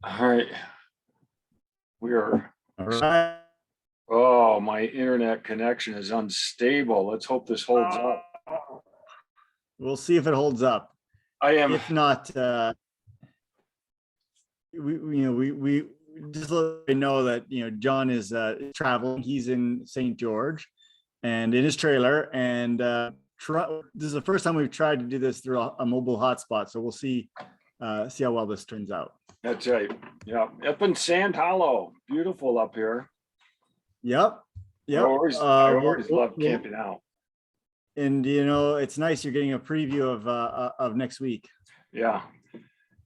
All right. We are, All right. oh, my internet connection is unstable. Let's hope this holds up. We'll see if it holds up. I am, If not, we just let you know that John is traveling. He's in St. George, and in his trailer. And this is the first time we've tried to do this through a mobile hotspot. So we'll see how well this turns out. that's right. Yeah. Up in Sand Hollow. Beautiful up here. Yep. I Yep. always love camping out. And it's nice you're getting a preview of next week. Yeah.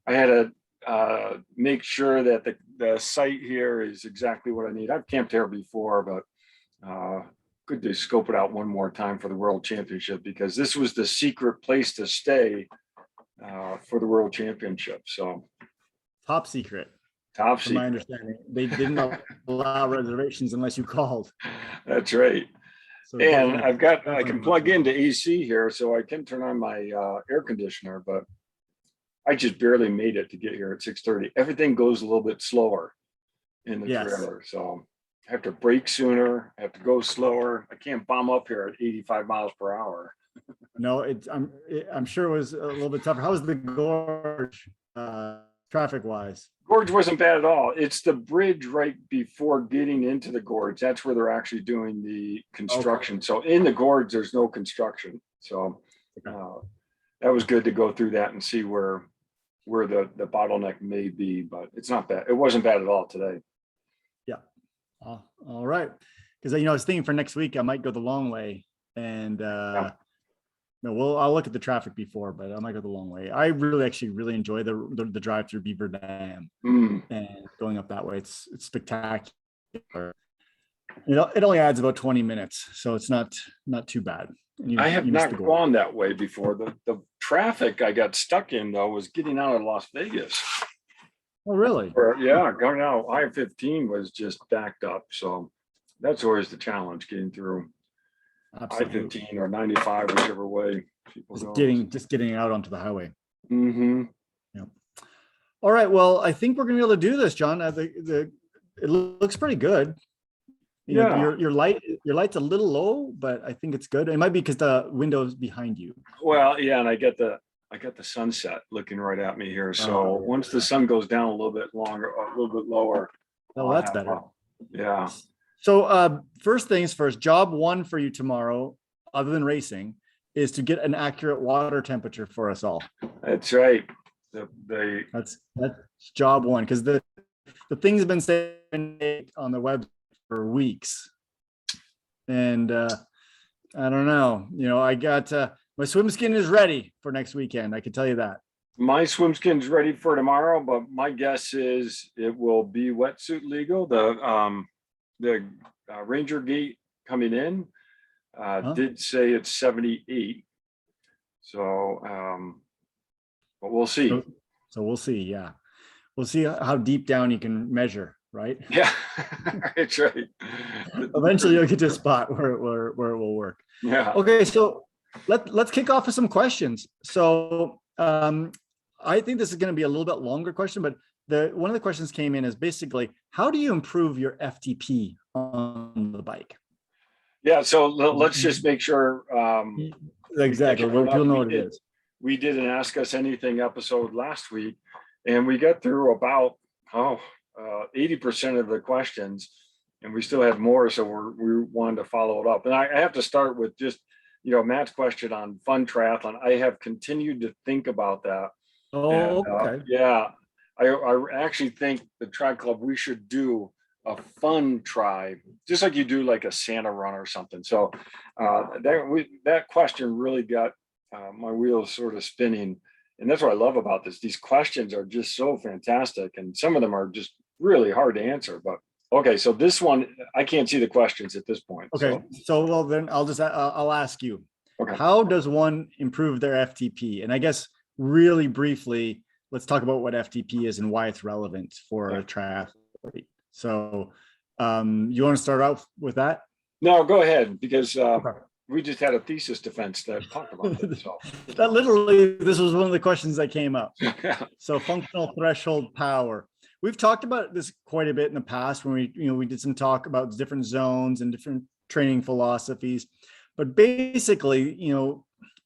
I had to make sure that the site here is exactly what I need. I've camped here before, but good to scope it out one more time for the World Championship, because this was the secret place to stay for the World Championship. So Top secret. top From my secret. understanding, they didn't allow reservations unless you called. That's right. So And I can definitely plug into AC here, so I can turn on my air conditioner, but I just barely made it to get here at 6:30. Everything goes a little bit slower in the Yes. trailer. So I have to brake sooner, I have to go slower. I can't bomb up here at 85 miles per hour. No, I'm sure it was a little bit tougher. How was the gorge traffic wise? Gorge wasn't bad at all. It's the bridge right before getting into the gorge. That's where they're actually doing the construction. Okay. So in the gorge, there's no construction. So that was good to go through that and see where the bottleneck may be, but it's not bad. It wasn't bad at all today. Yeah. All right. Because I was thinking for next week I might go the long way, and I'll look at the traffic before, but I might go the long way. I really enjoy the drive through Beaver Dam and going up that way. It's spectacular. It only adds about 20 minutes, so it's not too bad. I have not gone that way before. The traffic I got stuck in though was getting out of Las Vegas. Oh, really? Yeah, going out I-15 was just backed up. So that's always the challenge, getting through I-15 or 95, whichever way people go. Just getting out onto the highway. Mm-hmm. Yeah. All right. Well, I think we're gonna be able to do this, John. It looks pretty good. Your light's a little low, but I think it's good. It might be because the window's behind you. Well, yeah, and I get the sunset looking right at me here. So once the sun goes down a little bit lower. Oh, that's better. Yeah. So first things first, job one for you tomorrow, other than racing, is to get an accurate water temperature for us all. That's right. That's job one, because the things have been saying on the web for weeks, and I don't know. I got my swim skin is ready for next weekend. I can tell you that. My swim skin's ready for tomorrow, but my guess is it will be wetsuit legal. The Ranger gate coming in did say it's 78. So, but we'll see. So we'll see. Yeah. We'll see how deep down you can measure, right? Yeah, that's right. Eventually you'll get to a spot where it will work. Yeah. Okay. So let's kick off with some questions. So I think this is going to be a little bit longer question, but one of the questions came in is basically, how do you improve your FTP on the bike? Yeah, so let's just make sure. Exactly. People know what it is. We did an Ask Us Anything episode last week, and we got through about 80% of the questions, and we still have more, so we wanted to follow it up. And I have to start with just, Matt's question on fun triathlon. I have continued to think about that. Oh, okay. Yeah. I actually think the Tri Club, we should do a fun try, just like you do like a Santa run or something. So that question really got my wheels sort of spinning. And that's what I love about this. These questions are just so fantastic. And some of them are just really hard to answer. But okay, so this one, I can't see the questions at this point. Okay, so well, then I'll ask you. Okay. How does one improve their FTP? And I guess really briefly, let's talk about what FTP is and why it's relevant for a triathlete. So you want to start out with that? No, go ahead, because we just had a thesis defense that talked about it. So. That literally, this was one of the questions that came up. So functional threshold power, we've talked about this quite a bit in the past when we did some talk about different zones and different training philosophies. But basically,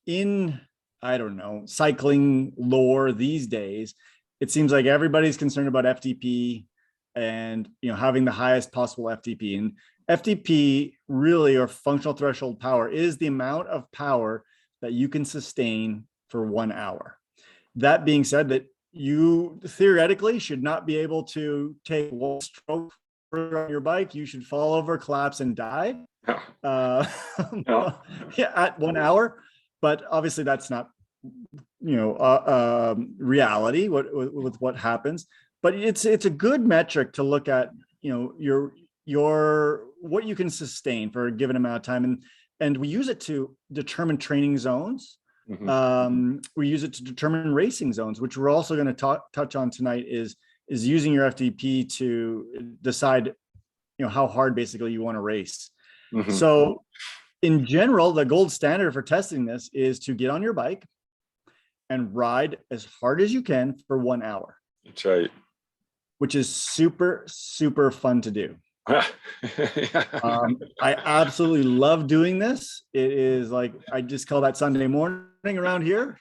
in, I don't know, cycling lore these days, it seems like everybody's concerned about FTP and, having the highest possible FTP. And FTP really, or functional threshold power, is the amount of power that you can sustain for 1 hour. That being said, that you theoretically should not be able to take one stroke on your bike. You should fall over, collapse, and die at 1 hour. But obviously that's not, reality with what happens. But it's a good metric to look at, your what you can sustain for a given amount of time. And we use it to determine training zones. We use it to determine racing zones, which we're also going to touch on tonight, is using your FTP to decide, how hard basically you want to race. So in general, the gold standard for testing this is to get on your bike and ride as hard as you can for 1 hour. That's right. Which is super, super fun to do. I absolutely love doing this. It is like, I just call that Sunday morning around here.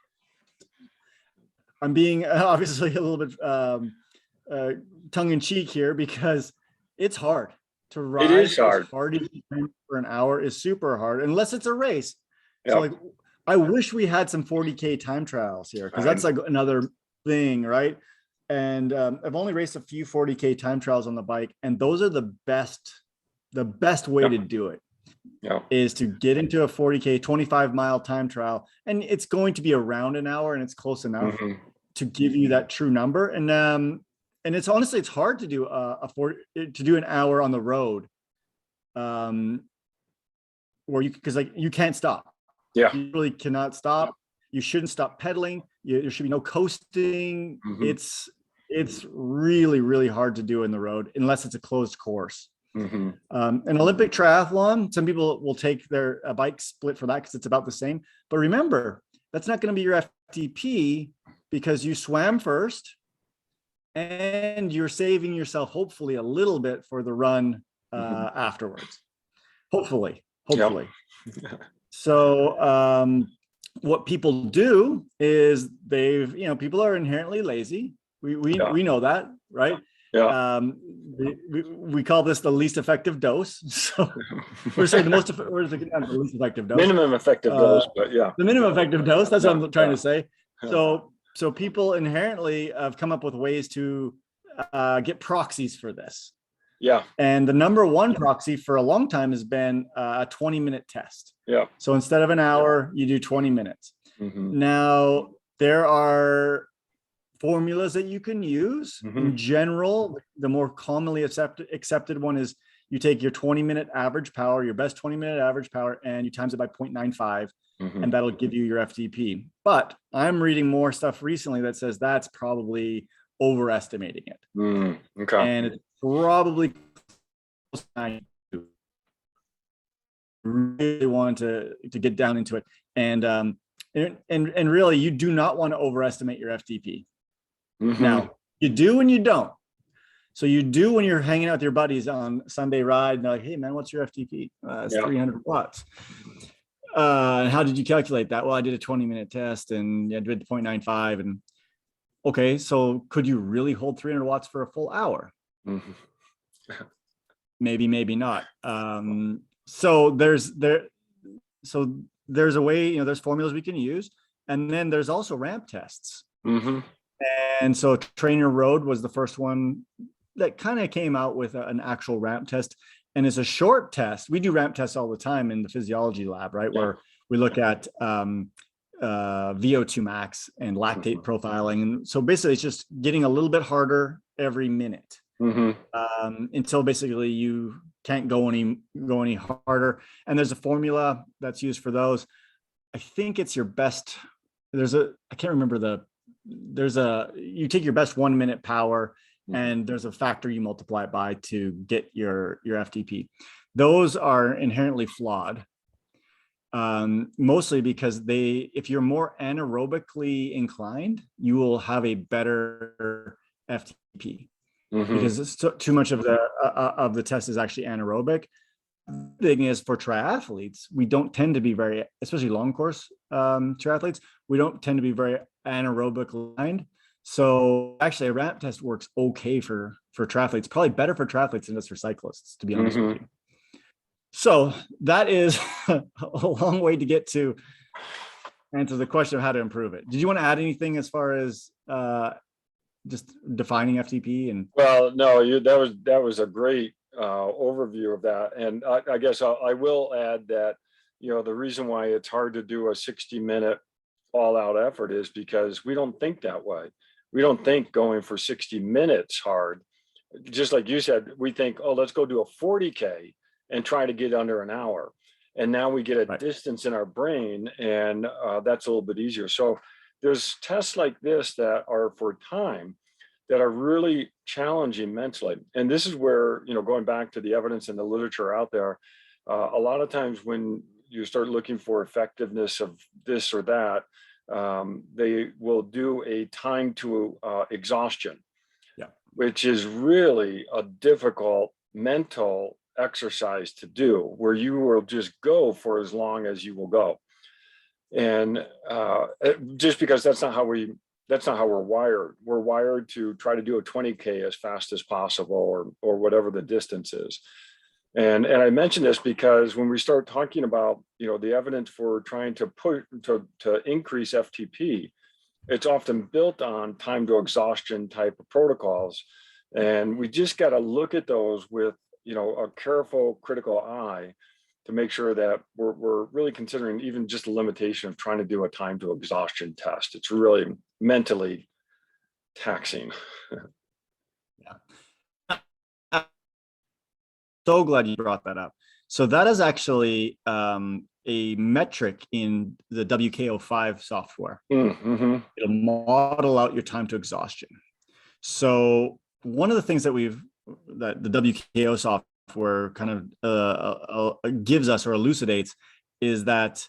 I'm being obviously a little bit tongue in cheek here, because it's hard to ride. It is hard. As hard as you can for an hour is super hard, unless it's a race. Yep. So like, I wish we had some 40K time trials here, because that's like another thing, right? And I've only raced a few 40K time trials on the bike, and those are the best way to do it. Is to get into a 40K 25-mile time trial, and it's going to be around an hour, and it's close enough to give you that true number. And it's honestly, it's hard to do an hour on the road, where because like you can't stop. You really cannot stop. You shouldn't stop pedaling. There should be no coasting. It's really, really hard to do in the road unless it's a closed course. An Olympic triathlon, some people will take their bike split for that because it's about the same. But remember, that's not going to be your FTP, because you swam first and you're saving yourself hopefully a little bit for the run afterwards. Hopefully. So what people do is people are inherently lazy. We know that, right? We call this the least effective dose. So we're saying the least effective dose. Minimum effective dose, but yeah. The minimum effective dose, that's what I'm trying to say. So people inherently have come up with ways to get proxies for this. And the number one proxy for a long time has been a 20-minute test. So instead of an hour, you do 20 minutes. Now, there are formulas that you can use. In general, the more commonly accepted one is you take your 20-minute average power, your best 20-minute average power, and you times it by 0.95, and that'll give you your FTP. But I'm reading more stuff recently that says that's probably overestimating it. And it's probably really want to get down into it. And really, you do not want to overestimate your FTP. Now, you do and you don't. So you do when you're hanging out with your buddies on Sunday ride, and they're like, hey man, what's your FTP? It's 300 watts. And how did you calculate that? Well, I did a 20-minute test and I did 0.95. And okay, so could you really hold 300 watts for a full hour? Maybe not. So there's a way, there's formulas we can use. And then there's also ramp tests. And so Trainer Road was the first one that kind of came out with an actual ramp test. And it's a short test. We do ramp tests all the time in the physiology lab, right? Where we look at VO2 max and lactate profiling. And so basically it's just getting a little bit harder every minute. Until basically you can't go any harder. And there's a formula that's used for those. I think it's your best. I can't remember you take your best 1 minute power, and there's a factor you multiply it by to get your FTP. Those are inherently flawed, mostly because if you're more anaerobically inclined, you will have a better FTP. because it's too much of the test is actually anaerobic. The thing is, for triathletes, we don't tend to be very, especially long course triathletes, we don't tend to be very anaerobic aligned. So actually a ramp test works okay for triathletes, probably better for triathletes than it is for cyclists, to be honest with you. So that is a long way to get to answer the question of how to improve it. Did you want to add anything as far as just defining FTP? And well, no, that was a great overview of that. And I guess I will add that, the reason why it's hard to do a 60-minute all-out effort is because we don't think that way. We don't think going for 60 minutes hard. Just like you said, we think, oh, let's go do a 40K and try to get under an hour. And now we get a distance in our brain, and that's a little bit easier. So there's tests like this that are for time that are really challenging mentally. And this is where, going back to the evidence and the literature out there, a lot of times when you start looking for effectiveness of this or that, they will do a time to exhaustion, which is really a difficult mental exercise to do, where you will just go for as long as you will go. And just because that's not how we're wired. We're wired to try to do a 20K as fast as possible, or whatever the distance is. And I mention this because when we start talking about, the evidence for trying to increase FTP, it's often built on time to exhaustion type of protocols. And we just got to look at those with, a careful, critical eye to make sure that we're really considering even just the limitation of trying to do a time to exhaustion test. It's really mentally taxing. Yeah. So glad you brought that up. So that is actually a metric in the WKO5 software. It'll model out your time to exhaustion. So one of the things that the WKO software kind of gives us or elucidates is that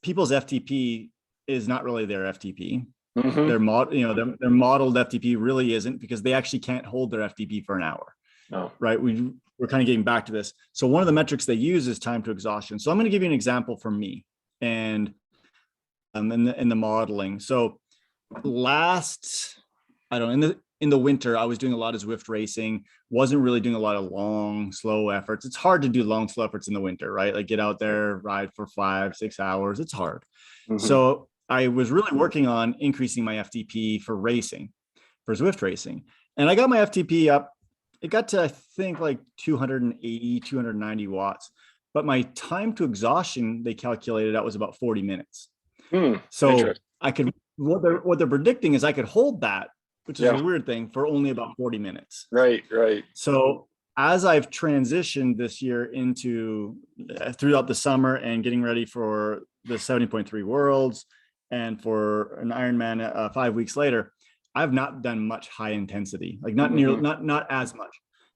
people's FTP is not really their FTP. Their modeled FTP really isn't, because they actually can't hold their FTP for an hour. No. Right. We're kind of getting back to this. So one of the metrics they use is time to exhaustion. So I'm going to give you an example from me and in the modeling. So in the winter, I was doing a lot of Zwift racing, wasn't really doing a lot of long, slow efforts. It's hard to do long, slow efforts in the winter, right? Like get out there, ride for 5-6 hours. It's hard. So I was really working on increasing my FTP for Zwift racing. And I got my FTP up. It got to, I think, like 280, 290 watts. But my time to exhaustion, they calculated that was about 40 minutes. So what they're predicting is I could hold that, which is a weird thing, for only about 40 minutes. Right. So as I've transitioned this year throughout the summer and getting ready for the 70.3 Worlds and for an Ironman 5 weeks later, I've not done much high intensity, like not as much.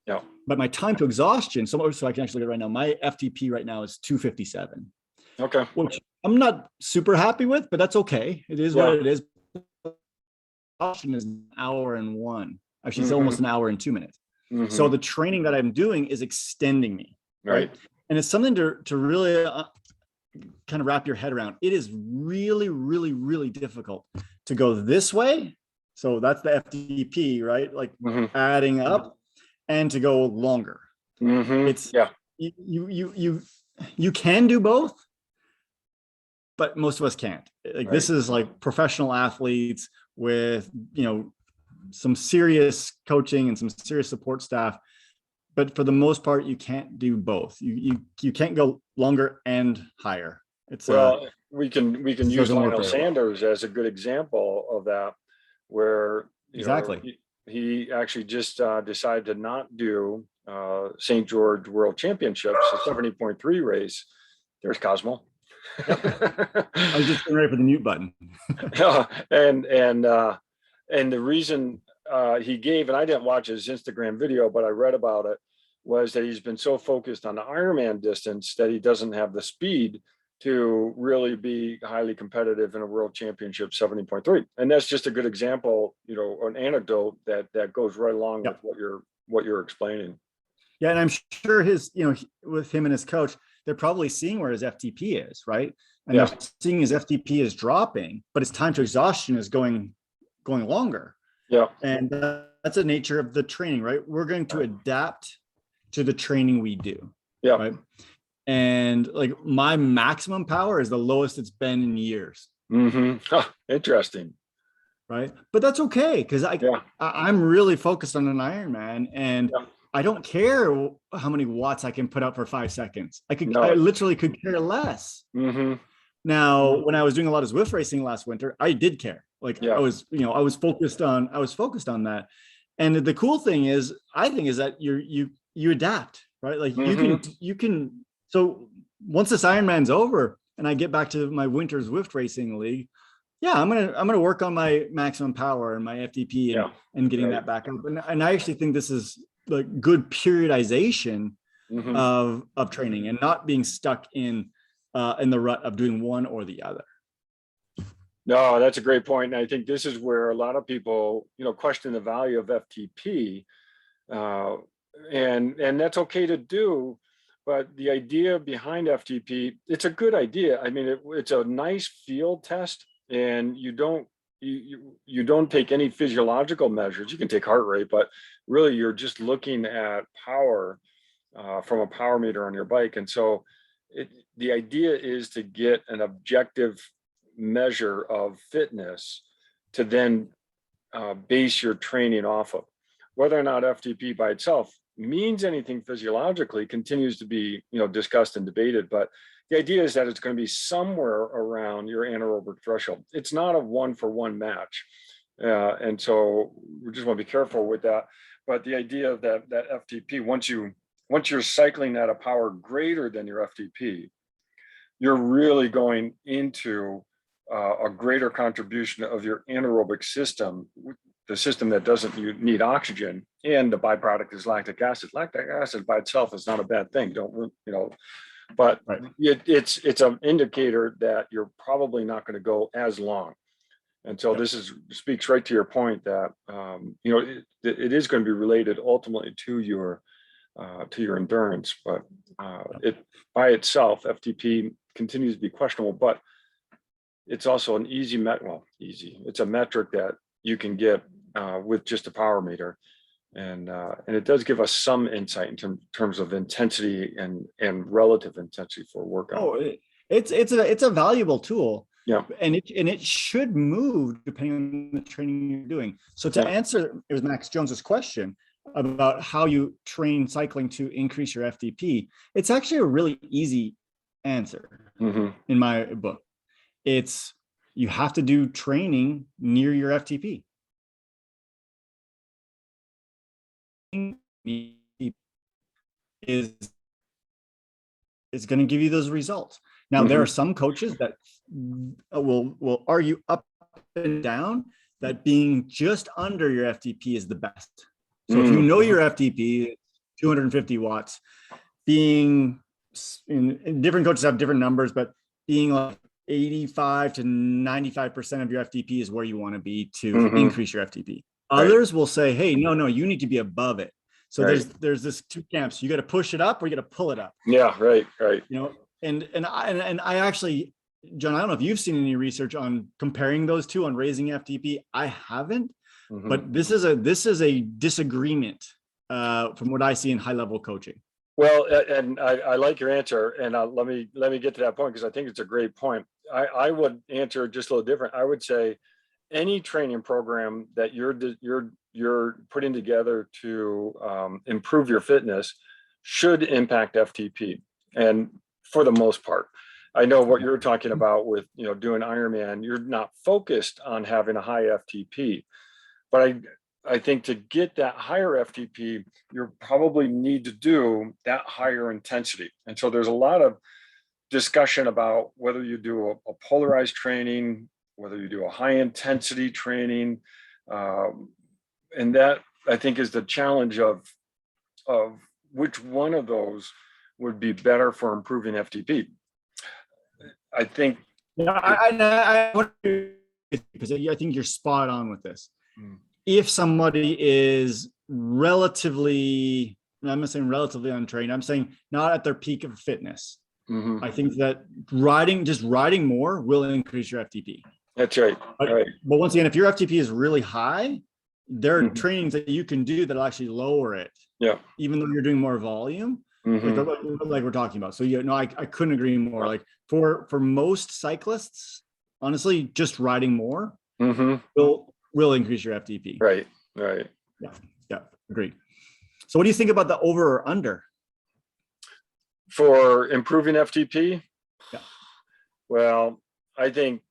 Yeah. But my time to exhaustion, so I can actually get right now, my FTP right now is 257. Okay. Which I'm not super happy with, but that's okay. It is what it is. Exhaustion is an hour and one. Actually, it's almost an hour and 2 minutes. So the training that I'm doing is extending me. Right. And it's something to really kind of wrap your head around. It is really, really, really difficult to go this way. So that's the FTP, right? Like adding up, and to go longer. It's you can do both, but most of us can't. Like this is like professional athletes with, some serious coaching and some serious support staff. But for the most part, you can't do both. You can't go longer and higher. It's we can use Lionel Sanders as a good example of that, where he actually just decided to not do St. George World Championships, the 70.3 race. There's Cosmo. I was just getting ready for the mute button. And the reason he gave, and I didn't watch his Instagram video, but I read about it, was that he's been so focused on the Ironman distance that he doesn't have the speed to really be highly competitive in a world championship 70.3. And that's just a good example, an anecdote that goes right along with Yep. what you're explaining. Yeah, and I'm sure with him and his coach, they're probably seeing where his FTP is, right? And Yeah. they're seeing his FTP is dropping, but his time to exhaustion is going longer. Yeah. And that's the nature of the training, right? We're going to adapt to the training we do. Yeah. Right. And like my maximum power is the lowest it's been in years. Interesting. Right. But that's okay. Cause I'm really focused on an Ironman, and I don't care how many watts I can put out for 5 seconds. I literally could care less. Now, when I was doing a lot of Zwift racing last winter, I did care. Like I was focused on that. And the cool thing is, I think, is that you adapt, right? Like you can. So once this Ironman's over and I get back to my winter Zwift racing league, I'm gonna work on my maximum power and my FTP and getting that back up. And I actually think this is like good periodization of training, and not being stuck in the rut of doing one or the other. No, that's a great point. And I think this is where a lot of people, question the value of FTP, and that's okay to do. But the idea behind FTP, it's a good idea. I mean, it's a nice field test, and you don't take any physiological measures. You can take heart rate, but really you're just looking at power from a power meter on your bike. And so the idea is to get an objective measure of fitness to then base your training off of. Whether or not FTP by itself means anything physiologically continues to be discussed and debated, but the idea is that it's going to be somewhere around your anaerobic threshold. It's not a 1-for-1 match, and so we just want to be careful with that. But the idea of that FTP, once you're cycling at a power greater than your FTP, you're really going into a greater contribution of your anaerobic system, the system that doesn't need oxygen, and the byproduct is lactic acid. Lactic acid by itself is not a bad thing. But it's an indicator that you're probably not going to go as long. And so this speaks right to your point that it is going to be related ultimately to your endurance, but it by itself, FTP continues to be questionable, but it's also an easy. It's a metric that you can get with just a power meter, and it does give us some insight in terms of intensity and relative intensity for a workout. Oh, it's a valuable tool. Yeah, and it should move depending on the training you're doing. So to answer, it was Max Jones's question about how you train cycling to increase your FTP. It's actually a really easy answer in my book. It's you have to do training near your FTP. Is going to give you those results. Now, there are some coaches that will argue up and down that being just under your FTP is the best. So if you know your FTP, 250 watts, being in different coaches have different numbers, but being like 85 to 95% of your FTP is where you want to be to increase your FTP. Others will say, hey, no, you need to be above it. So there's this two camps. You got to push it up or you got to pull it up. Yeah, right. And I actually, John, I don't know if you've seen any research on comparing those two on raising FTP. I haven't, but this is a disagreement from what I see in high level coaching. Well, and I like your answer, and let me get to that point because I think it's a great point. I would answer just a little different. I would say any training program that you're putting together to improve your fitness should impact FTP, and for the most part. I know what you're talking about with doing Ironman. You're not focused on having a high FTP, but I think to get that higher FTP, you probably need to do that higher intensity. And so there's a lot of discussion about whether you do a polarized training, whether you do a high intensity training, and that I think is the challenge of which one of those would be better for improving FTP. I think, Yeah, I want to, because I think you're spot on with this. Mm. If somebody is relatively, I'm not saying relatively untrained, I'm saying not at their peak of fitness. Mhm. I think that just riding more will increase your FTP. That's right. But, Right. but once again, if your FTP is really high, there are Mhm. trainings that you can do that'll actually lower it, Yeah. even though you're doing more volume, Mhm. like we're talking about. So yeah, no, I couldn't agree more. Yeah. Like for most cyclists, honestly, just riding more Mhm. will increase your FTP. Right. Right. Yeah, yeah, agreed. So what do you think about the over or under? For improving FTP, Yeah. well, I think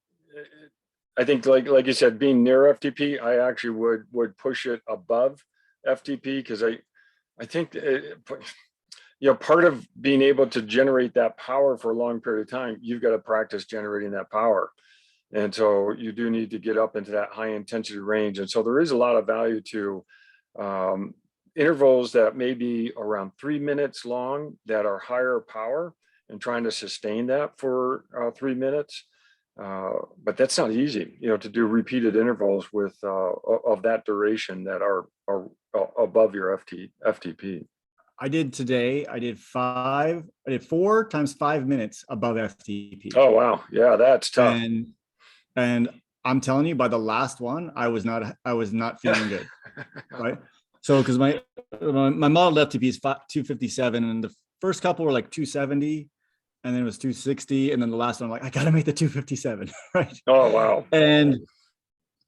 like you said, being near FTP, I actually would push it above FTP, because I think part of being able to generate that power for a long period of time, you've got to practice generating that power. And so you do need to get up into that high intensity range. And so there is a lot of value to um, intervals that may be around 3 minutes long that are higher power, and trying to sustain that for 3 minutes. But that's not easy, to do repeated intervals with of that duration that are above your FTP. I did today. I did 4 times 5 minutes above FTP. Oh, wow. Yeah, that's tough. And I'm telling you, by the last one, I was not feeling good. Right. So, because my model FTP is 257, and the first couple were like 270, and then it was 260, and then the last one, I'm like, I gotta make the 257. Right. Oh, wow. And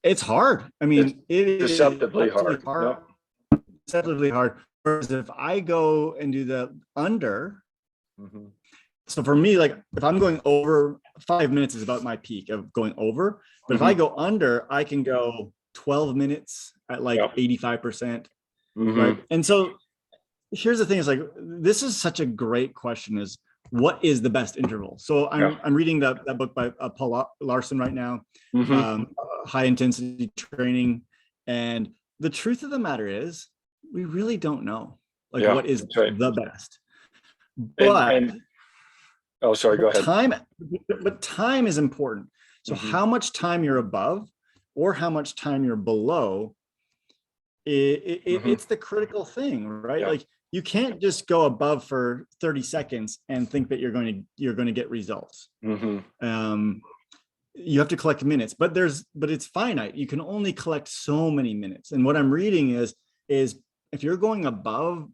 it's hard. I mean, it is Deceptively hard. Yep. deceptively hard. Whereas if I go and do the under, Mhm. so for me, like if I'm going over, 5 minutes is about my peak of going over. But if I go under, I can go 12 minutes at like Yep. 85%. Mhm. Right. And so here's the thing, is like, this is such a great question, is what is the best interval? So I'm reading that book by Paul Larson right now, Mhm. High Intensity Training. And the truth of the matter is, we really don't know like Yeah, what is that's right. the best. And But oh, sorry, go ahead. time is important. So Mhm. how much time you're above or how much time you're below, it's the critical thing, right? Yeah. Like you can't just go above for 30 seconds and think that you're going to get results. Mhm. You have to collect minutes, but it's finite. You can only collect so many minutes. And what I'm reading is if you're going above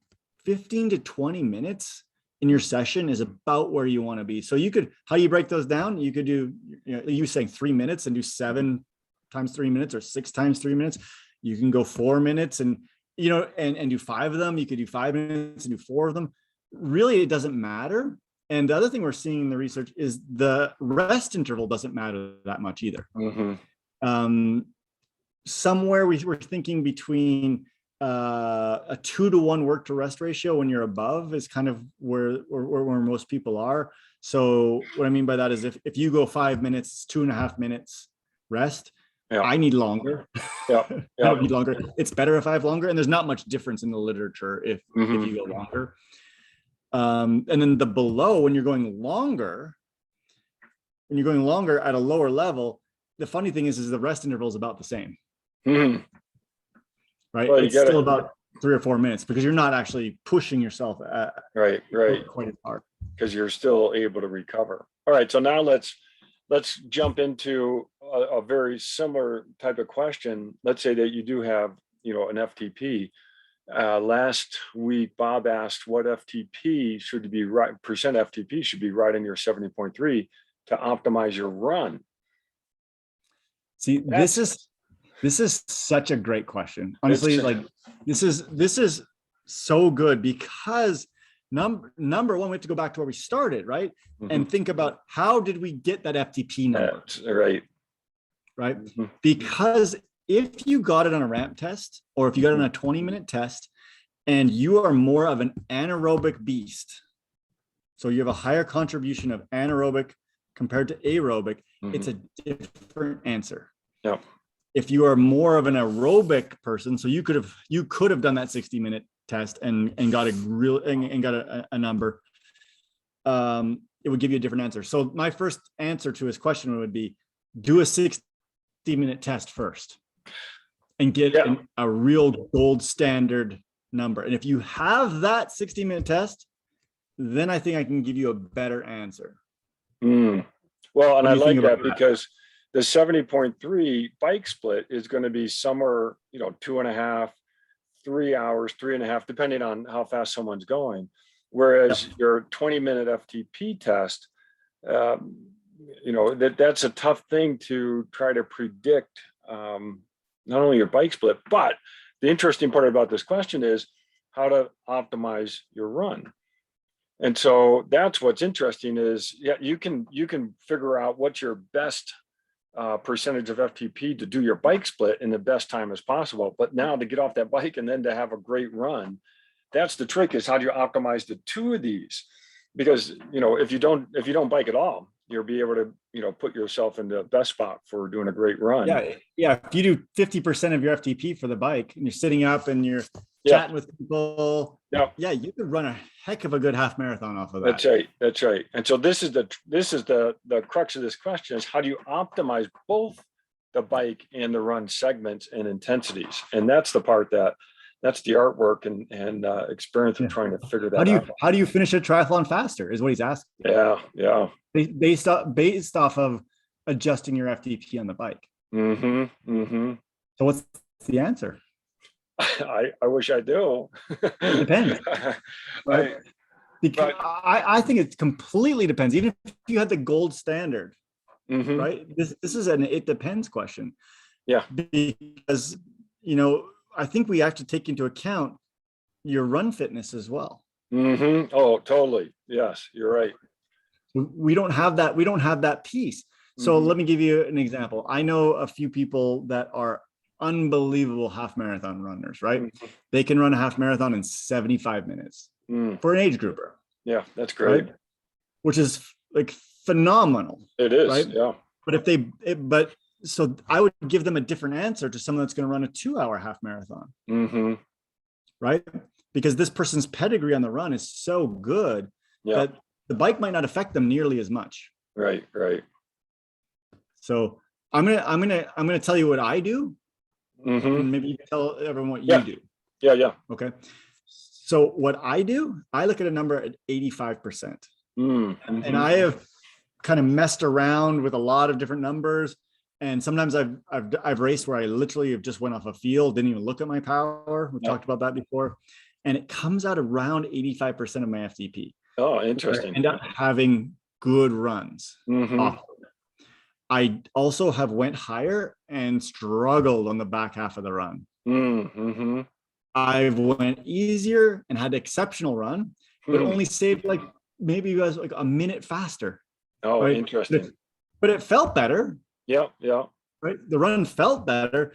15 to 20 minutes in your session is about where you want to be. So you could, how you break those down, you could do, you saying 3 minutes and do 7 times 3 minutes or 6 times 3 minutes. You can go 4 minutes and, and do 5 of them. You could do 5 minutes and do 4 of them. Really, it doesn't matter. And the other thing we're seeing in the research is the rest interval doesn't matter that much either. Mhm. Somewhere we're thinking between a 2-to-1 work to rest ratio when you're above is kind of where most people are. So what I mean by that is if you go 5 minutes, 2.5 minutes rest, Yeah. I need longer. Yeah. I Yeah. don't need longer. It's better if I have longer. And there's not much difference in the literature if Mhm. you go longer. And then the below, when you're going longer at a lower level, the funny thing is the rest interval is about the same, Mhm. right? Well, you It's still gotta, about 3 or 4 minutes because you're not actually pushing yourself right, quite as hard. because you're still able to recover. All right, so now let's jump into a very similar type of question. Let's say that you do have, an FTP. Last week, Bob asked what FTP should be right, percent FTP should be right in your 70.3 to optimize your run. See, this is such a great question. Honestly, like this is so good because number one, we have to go back to where we started, right? And think about how did we get that FTP number? Right. Right. Because if you got it on a ramp test or if you got it on a 20-minute test and you are more of an anaerobic beast, so you have a higher contribution of anaerobic compared to aerobic, it's a different answer. Yeah. If you are more of an aerobic person, so you could have done that 60-minute test and got a real and got a number. it would give you a different answer. So my first answer to his question would be, do a 60-minute test first and get a real gold standard number. And if you have that 60-minute test, then I think I can give you a better answer. Well, and I like that because the 70.3 bike split is going to be somewhere, 2.5, 3 hours, 3.5, depending on how fast someone's going. Whereas your 20-minute FTP test, that's a tough thing to try to predict, not only your bike split, but the interesting part about this question is how to optimize your run. And so that's what's interesting is, you can figure out what's your best percentage of FTP to do your bike split in the best time as possible. But now to get off that bike and then to have a great run, that's the trick, is how do you optimize the two of these? Because, if you don't bike at all, you'll be able to, put yourself in the best spot for doing a great run. Yeah. If you do 50% of your FTP for the bike and you're sitting up and you're chatting with people, you could run a heck of a good half marathon off of that. That's right. And so this is the crux of this question, is how do you optimize both the bike and the run segments and intensities? And that's the part that's the artwork and experience of trying to figure that out. How do you finish a triathlon faster is what he's asking. Yeah. Based off of adjusting your FTP on the bike. So what's the answer? I wish I do. It depends. Right? Because I think it completely depends. Even if you had the gold standard, right? This is an it depends question. Yeah. Because, I think we have to take into account your run fitness as well. Oh, totally. Yes, you're right. We don't have that piece. So let me give you an example. I know a few people that are unbelievable half marathon runners, right? They can run a half marathon in 75 minutes for an age grouper. Yeah, that's great. Right? Which is like phenomenal. It is, right? Yeah. But so I would give them a different answer to someone that's going to run a 2-hour half marathon. Right? Because this person's pedigree on the run is so good that the bike might not affect them nearly as much. Right. So I'm gonna tell you what I do. And maybe you can tell everyone what you do. Yeah. Okay. So what I do, I look at a number at 85%. And I have kind of messed around with a lot of different numbers. And sometimes I've raced where I literally have just went off a field, didn't even look at my power. We talked about that before. And it comes out around 85% of my FTP. Oh, interesting. I end up having good runs. I also have went higher and struggled on the back half of the run. I've went easier and had an exceptional run, but only saved maybe like a minute faster. Oh, right? Interesting. But it felt better. Yeah. Right. The run felt better.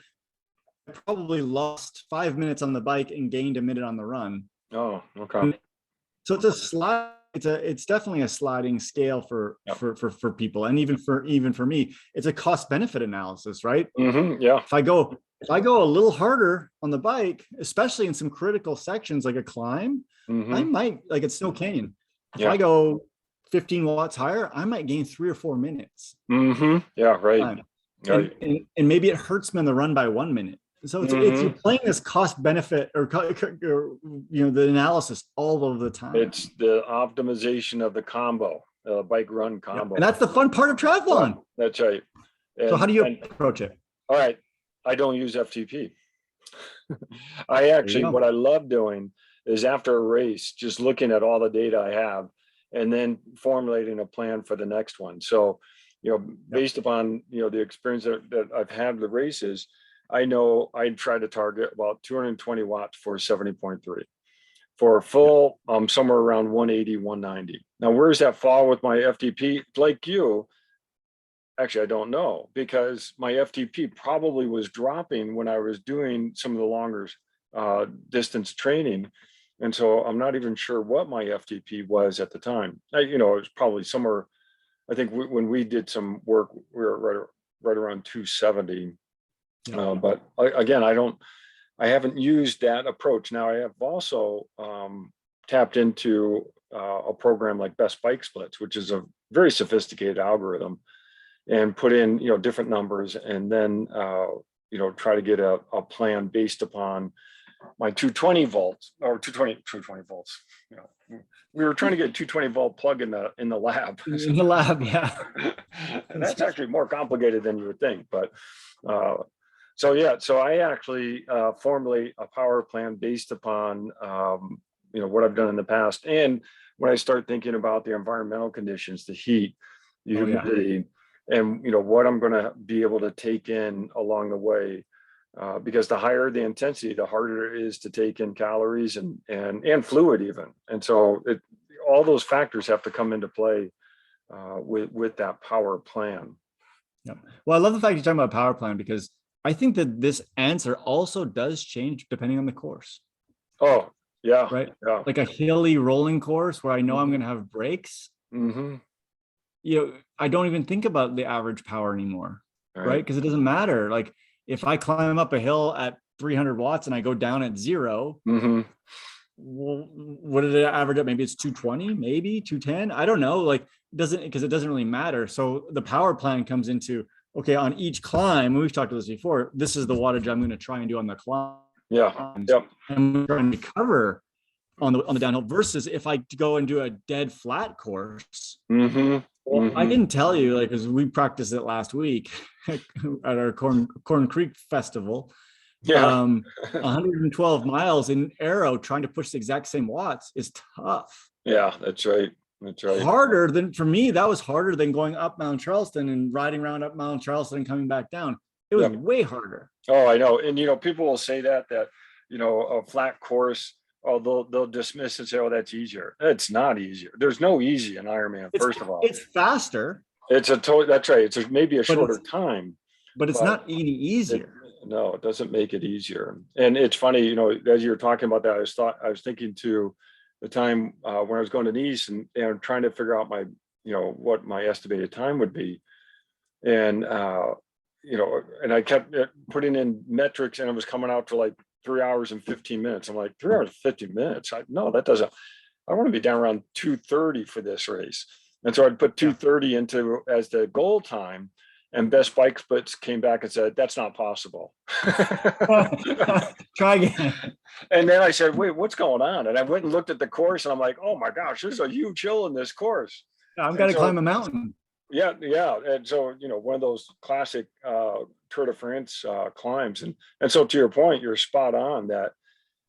I probably lost 5 minutes on the bike and gained a minute on the run. Oh, okay. So it's a slide. It's definitely a sliding scale for people, and even for me, it's a cost benefit analysis, right? Yeah. If I go a little harder on the bike, especially in some critical sections like a climb, I might, like at Snow Canyon, if I go 15 watts higher, I might gain 3 or 4 minutes. Yeah, right. And maybe it hurts me on the run by 1 minute. So it's you're playing this cost benefit or the analysis all of the time. It's the optimization of the combo, bike run combo. And that's the fun part of triathlon. That's right. So how do you approach it? All right. I don't use FTP. What I love doing is after a race, just looking at all the data I have and then formulating a plan for the next one. So, based upon, the experience that I've had with the races, I know I try to target about 220 watts for 70.3. For a full, somewhere around 180, 190. Now, where does that fall with my FTP? Like you, actually, I don't know, because my FTP probably was dropping when I was doing some of the longer distance training. And so I'm not even sure what my FTP was at the time. It was probably somewhere, I think when we did some work, we were right around 270. But again, I haven't used that approach. Now I have also tapped into a program like Best Bike Splits, which is a very sophisticated algorithm, and put in, different numbers, and then, try to get a plan based upon my 220 volts or 220 volts. We were trying to get a 220 volt plug in the lab. In the lab, yeah. And that's actually more complicated than you would think, but so I actually formulate a power plan based upon what I've done in the past, and when I start thinking about the environmental conditions, the heat, the humidity, and what I'm going to be able to take in along the way, because the higher the intensity, the harder it is to take in calories and fluid even, and so all those factors have to come into play with that power plan. Yeah. Well, I love the fact you're talking about power plan, because I think that this answer also does change depending on the course. Oh, yeah. Right. Yeah. Like a hilly rolling course where I know I'm going to have breaks. Mm-hmm. I don't even think about the average power anymore. Right. Right. Because it doesn't matter. Like if I climb up a hill at 300 watts and I go down at 0, Mm-hmm. well, what did it average up? Maybe it's 220, maybe 210. I don't know. Like because it doesn't really matter. So the power plan comes into, okay, on each climb, we've talked about this before, this is the wattage I'm going to try and do on the climb. Yeah. Yep. I'm trying to recover on the downhill, versus if I go and do a dead flat course. Mm-hmm. Well, Mm-hmm. I didn't tell you, like, because we practiced it last week at our Corn Creek Festival. Yeah. 112 miles in aero, trying to push the exact same watts is tough. Yeah, that's right. That's right. Harder than, for me, that was harder than going up Mount Charleston and riding around up Mount Charleston and coming back down. It was way harder. Oh, I know. And, people will say that, a flat course, they'll dismiss and say, oh, that's easier. It's not easier. There's no easy in Ironman, first of all. It's faster. That's right. It's maybe a shorter time. But it's not any easier. No, it doesn't make it easier. And it's funny, as you were talking about that, I was thinking to the time when I was going to Nice and trying to figure out my, what my estimated time would be. And, and I kept putting in metrics, and it was coming out to like 3 hours and 15 minutes. I'm like, 3 hours and 15 minutes? No, that doesn't, I want to be down around 2:30 for this race. And so I'd put 2:30 into as the goal time, and Best Bike Splits came back and said, that's not possible. Try again. And then I said, wait, what's going on? And I went and looked at the course, and I'm like, oh my gosh, there's a huge hill in this course. I'm going to climb a mountain. Yeah. And so, one of those classic Tour de France climbs. And so to your point, you're spot on that,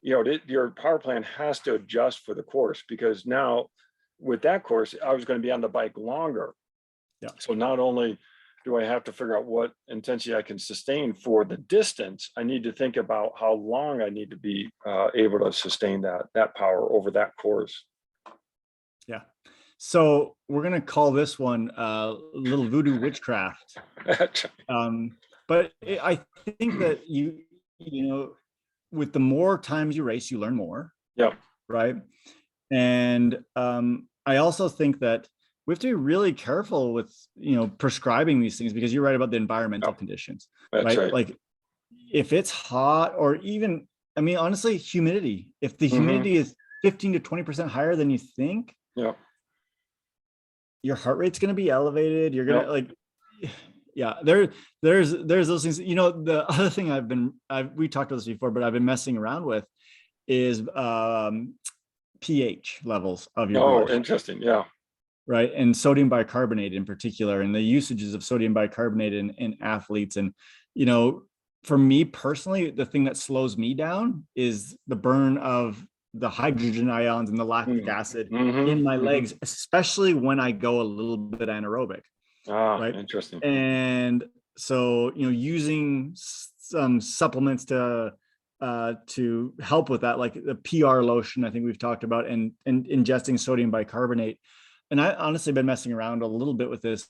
your power plan has to adjust for the course, because now with that course, I was going to be on the bike longer. Yeah. So not only do I have to figure out what intensity I can sustain for the distance, I need to think about how long I need to be able to sustain that power over that course. Yeah. So we're going to call this one little voodoo witchcraft. But I think that with the more times you race, you learn more. Yeah. Right. And I also think that we have to be really careful with, prescribing these things, because you're right about the environmental conditions. That's right. Like if it's hot, or even, honestly, humidity, if the humidity is 15 to 20% higher than you think, your heart rate's going to be elevated. You're going to there's those things. The other thing we talked about this before, but I've been messing around with is pH levels of your blood. Interesting. Yeah. Right. And sodium bicarbonate in particular, and the usages of sodium bicarbonate in athletes. And, for me personally, the thing that slows me down is the burn of the hydrogen ions and the lactic acid in my legs, especially when I go a little bit anaerobic. Right. Interesting. And so, using some supplements to help with that, like the PR lotion, I think we've talked about, and ingesting sodium bicarbonate. And I honestly been messing around a little bit with this.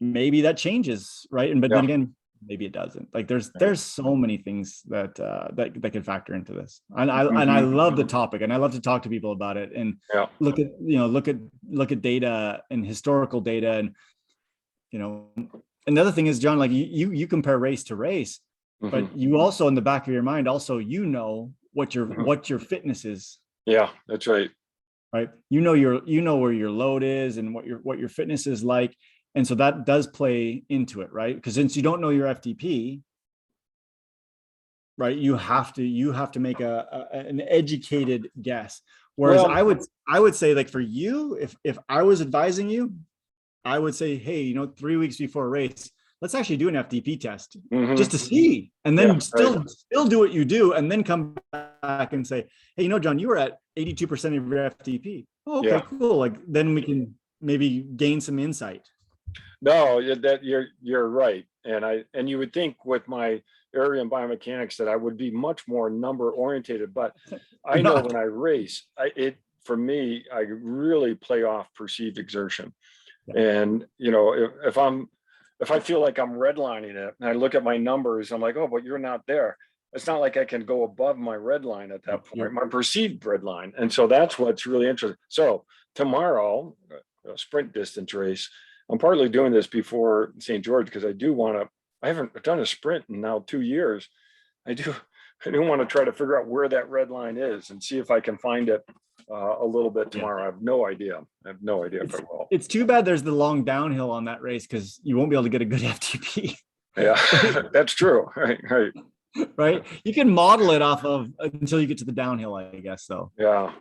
Maybe that changes, right? But then again, maybe it doesn't. Like there's so many things that can factor into this. And I love the topic, and I love to talk to people about it, and look at data and historical data. And another thing is, John, like you compare race to race, but you also, in the back of your mind, also what your fitness is Yeah, that's right. right? You know where your load is and what your fitness is like. And so that does play into it, right? Because since you don't know your FTP, right, you have to make an educated guess. Whereas Well, I would say, like, for you, if I was advising you, I would say, hey, 3 weeks before a race, let's actually do an FTP test just to see, and yeah, then right. still do what you do, and then come back and say, hey, John, you were at 82% of your FTP. Oh, okay, Yeah. cool. Like, then we can maybe gain some insight. No, that you're right. And you would think with my area in biomechanics that I would be much more number orientated, but I You're know not. when I race, for me, I really play off perceived exertion. Yeah. And if I feel like I'm redlining it and I look at my numbers, I'm like, oh, but you're not there. It's not like I can go above my red line at that point, my perceived red line. And so that's what's really interesting. So tomorrow, a sprint distance race, I'm partly doing this before St. George because I haven't done a sprint in now 2 years. I do want to try to figure out where that red line is and see if I can find it a little bit Yeah. tomorrow. I have no idea. If I will. It's too bad there's the long downhill on that race, because you won't be able to get a good FTP. Yeah, that's true. Right. Right. You can model it off of until you get to the downhill, I guess. So Yeah.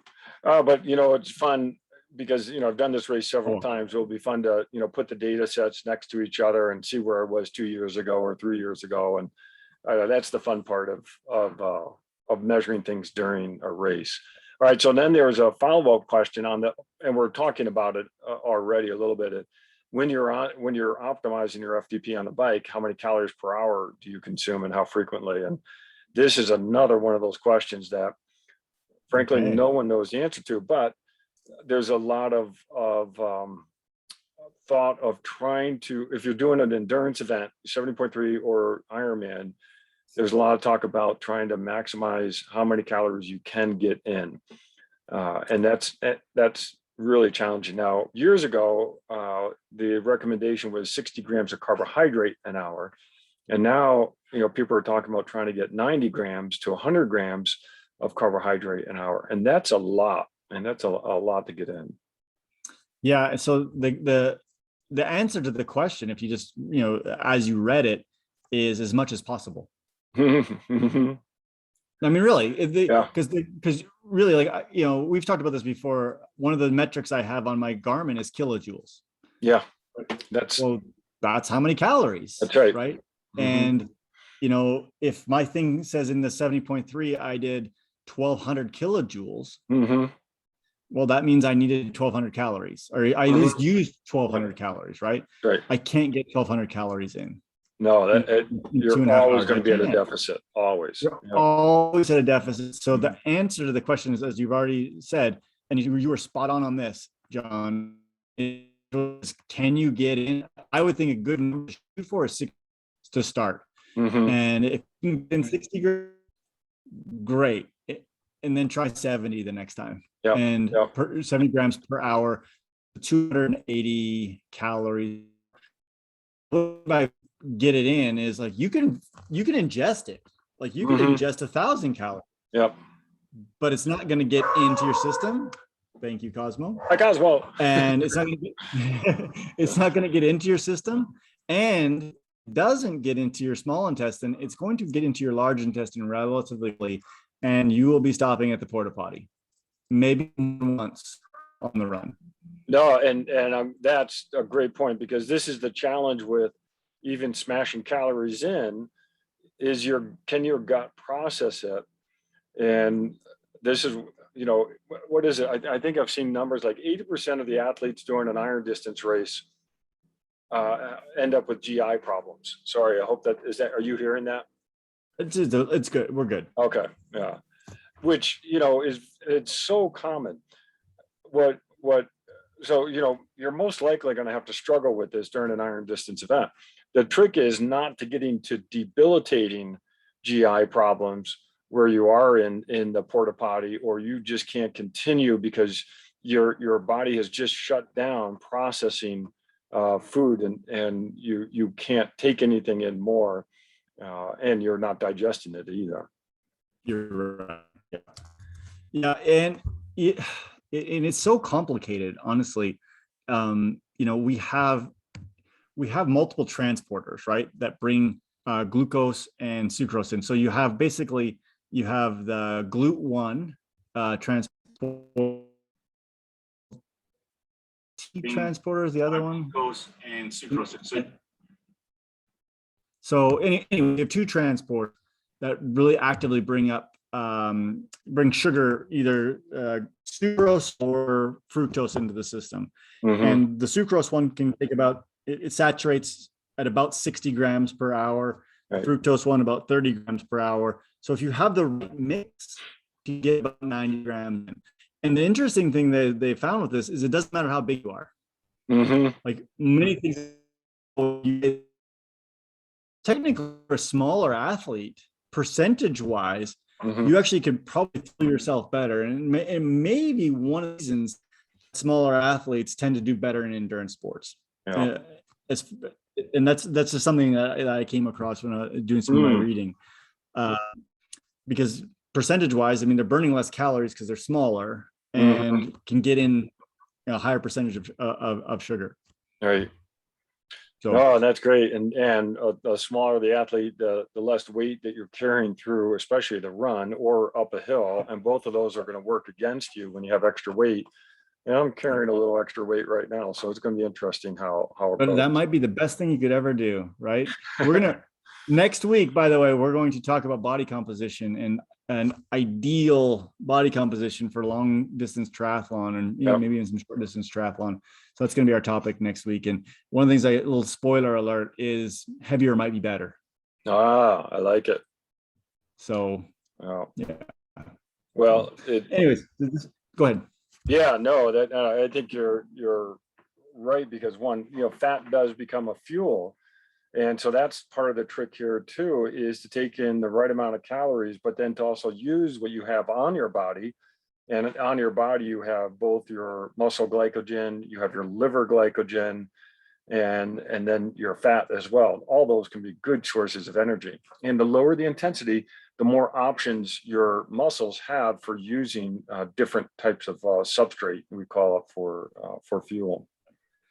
But it's fun because, I've done this race several times. It'll be fun to, put the data sets next to each other and see where it was 2 years ago or 3 years ago. And that's the fun part of measuring things during a race. All right. So then there was a follow-up question and we're talking about it already a little bit. When you're optimizing your FTP on the bike, how many calories per hour do you consume and how frequently? And this is another one of those questions that, frankly, no one knows the answer to, but there's a lot of thought of trying to, if you're doing an endurance event, 70.3 or Ironman, there's a lot of talk about trying to maximize how many calories you can get in. And that's really challenging. Now, years ago, the recommendation was 60 grams of carbohydrate an hour. And now, people are talking about trying to get 90 grams to 100 grams of carbohydrate an hour. And that's a lot. And that's a lot to get in. Yeah. So the answer to the question, if you just, as you read it, is as much as possible. I mean, really, because really, like, we've talked about this before. One of the metrics I have on my Garmin is kilojoules. Yeah, that's how many calories. That's right. Right. And, if my thing says in the 70.3, I did 1,200 kilojoules. Well, that means I needed 1,200 calories, or I at least used 1,200 calories, right? Right. I can't get 1,200 calories in. No, you're always going to be at a deficit. Always. Always at a deficit. So the answer to the question is, as you've already said, and you were spot on this, John, is, can you get in? I would think a good number to shoot for is 60 to start. And if you can get in 60, great. And then try 70 the next time. And 70 grams per hour, 280 calories. What I get it in is, like, you can ingest it. Like, you can ingest 1,000 calories. But it's not going to get into your system. Thank you, Cosmo. Hi, Cosmo. And it's not going to get into your system, and doesn't get into your small intestine. It's going to get into your large intestine relatively quickly, and you will be stopping at the porta potty maybe once on the run. No, and that's a great point, because this is the challenge with even smashing calories in, is can your gut process it? And this is, what is it? I think I've seen numbers like 80% of the athletes during an iron distance race end up with GI problems. Sorry, I hope are you hearing that? It's good. We're good. Okay. Yeah. Which, it's so common. So, you're most likely going to have to struggle with this during an iron distance event. The trick is not to get into debilitating GI problems where you are in the porta potty, or you just can't continue because your body has just shut down processing food, and you can't take anything in more, and you're not digesting it either. You're right. Yeah. And it, and it's so complicated, honestly. You know, we have multiple transporters, right, that bring glucose and sucrose in. So you have basically, you have the GLUT1 transport, transporter is the other one. Glucose and sucrose. So anyway, we have two transports that really actively bring sugar, either sucrose or fructose into the system. And the sucrose one can take about, it saturates at about 60 grams per hour. Right. Fructose one about 30 grams per hour. So if you have the right mix, you get about 90 grams. And the interesting thing that they found with this is it doesn't matter how big you are. Like many things, technically for a smaller athlete, percentage wise, you actually could probably feel yourself better. And maybe one of the reasons smaller athletes tend to do better in endurance sports. Yeah. And that's just something that I came across when I was doing some of my reading. Because percentage wise, I mean, they're burning less calories because they're smaller and can get in a higher percentage of sugar. Right. So, oh, that's great. And the smaller the athlete, the less weight that you're carrying through, especially the run or up a hill. And both of those are going to work against you when you have extra weight. And I'm carrying a little extra weight right now, so it's going to be interesting how it but goes. that might be the best thing you could ever do, right? We're gonna next week, by the way, we're going to talk about body composition and an ideal body composition for long distance triathlon, and maybe even some short distance triathlon. So that's going to be our topic next week. And one of the things, a little spoiler alert, is heavier might be better. Ah, I like it. So yeah. Well, anyways, go ahead. Yeah, no, that I think you're right, because one, fat does become a fuel. And so that's part of the trick here too, is to take in the right amount of calories, but then to also use what you have on your body. And on your body, you have both your muscle glycogen, you have your liver glycogen, and then your fat as well. All those can be good sources of energy. And the lower the intensity, the more options your muscles have for using different types of substrate, we call it, for fuel.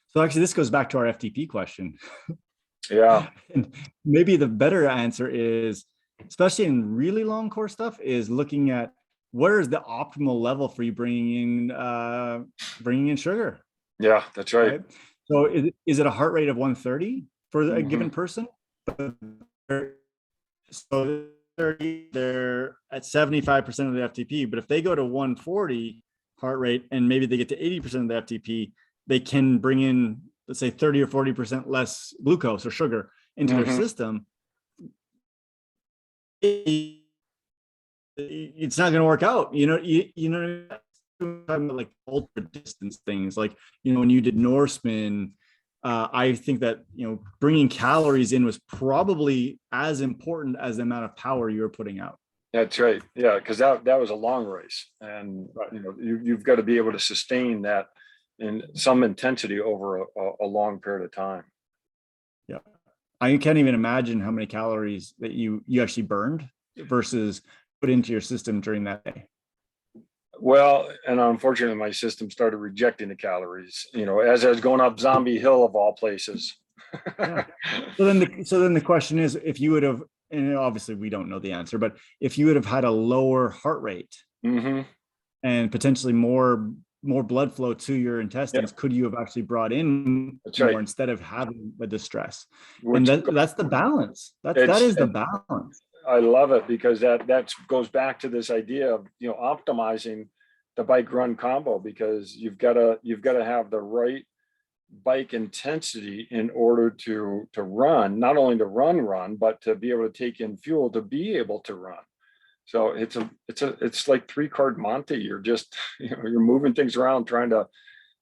So actually, this goes back to our FTP question. Yeah. And maybe the better answer is, especially in really long course stuff, is looking at where is the optimal level for you bringing in sugar. Yeah, that's right. So is it a heart rate of 130 for a given person? So they're at 75% of the FTP, but if they go to 140 heart rate and maybe they get to 80% of the FTP, they can bring in, let's say, 30 or 40% less glucose or sugar into their system. It's not going to work out. Like ultra distance things, like, when you did Norseman, I think that, bringing calories in was probably as important as the amount of power you were putting out. That's right. Yeah, because that was a long race, and you've got to be able to sustain that in some intensity over a long period of time. Yeah, I can't even imagine how many calories that you actually burned versus put into your system during that day. Well, and unfortunately, my system started rejecting the calories, as I was going up Zombie Hill of all places. Yeah. So then the question is, if you would have, and obviously we don't know the answer, but if you would have had a lower heart rate and potentially more blood flow to your intestines, could you have actually brought in more instead of having the distress? And that's the balance. That is the balance. I love it, because that goes back to this idea of optimizing the bike run combo, because you've got to have the right bike intensity in order to run, not only to run, but to be able to take in fuel to be able to run. So it's like 3-card Monte. You're just you're moving things around, trying to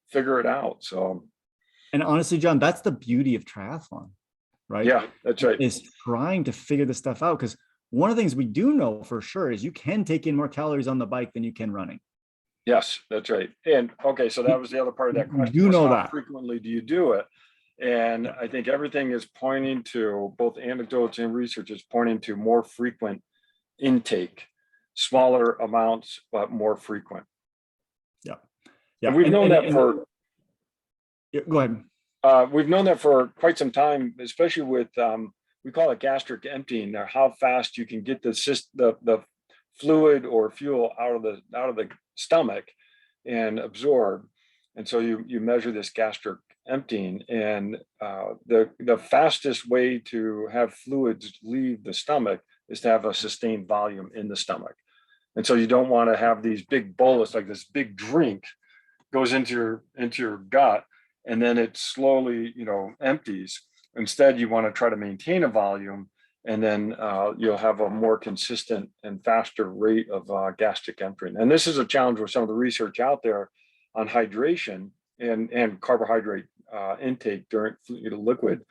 figure it out. So, and honestly, John, that's the beauty of triathlon, right? Yeah, that's right. Is trying to figure this stuff out, because one of the things we do know for sure is you can take in more calories on the bike than you can running. Yes, that's right. And okay, so that was the other part of that question. You know how that. frequently do you do it? And I think everything is pointing to, both anecdotes and research is pointing to, more frequent intake, smaller amounts, but more frequent. Yeah. And we've known that for, yeah, go ahead. we've known that for quite some time, especially with, we call it gastric emptying, or how fast you can get the fluid or fuel out of the stomach and absorb. And so you measure this gastric emptying, and the fastest way to have fluids leave the stomach is to have a sustained volume in the stomach. And so you don't want to have these big bolus, like this big drink goes into your gut, and then it slowly, empties. Instead, you want to try to maintain a volume, and then you'll have a more consistent and faster rate of gastric emptying. And this is a challenge with some of the research out there on hydration and carbohydrate intake during liquid,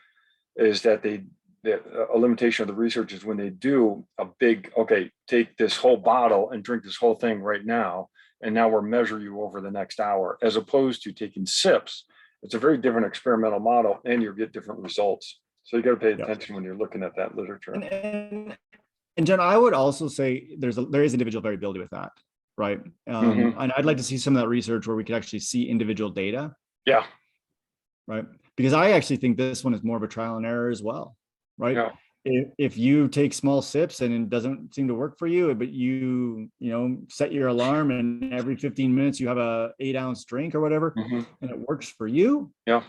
is that a limitation of the research is when they do a big, okay, take this whole bottle and drink this whole thing right now, and now we'll measure you over the next hour, as opposed to taking sips. It's a very different experimental model, and you'll get different results. So you got to pay attention when you're looking at that literature. And Jen, I would also say there is individual variability with that, right? And I'd like to see some of that research where we could actually see individual data. Yeah. Right. Because I actually think this one is more of a trial and error as well, right? Yeah. If you take small sips and it doesn't seem to work for you, but you set your alarm and every 15 minutes you have a 8-ounce drink or whatever, and it works for you. Yeah.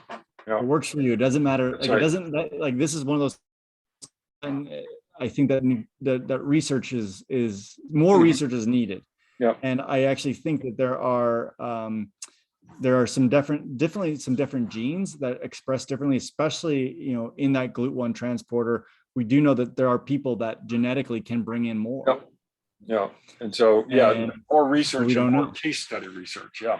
It works for you. It doesn't matter. That's like right. It doesn't, like, this is one of those, and I think that research is more research is needed. Yeah. And I actually think that there are definitely some different genes that express differently, especially, in that GLUT1 transporter. We do know that there are people that genetically can bring in more. Yep. Yeah. And so, more research, we don't and more know. case study research. Yeah.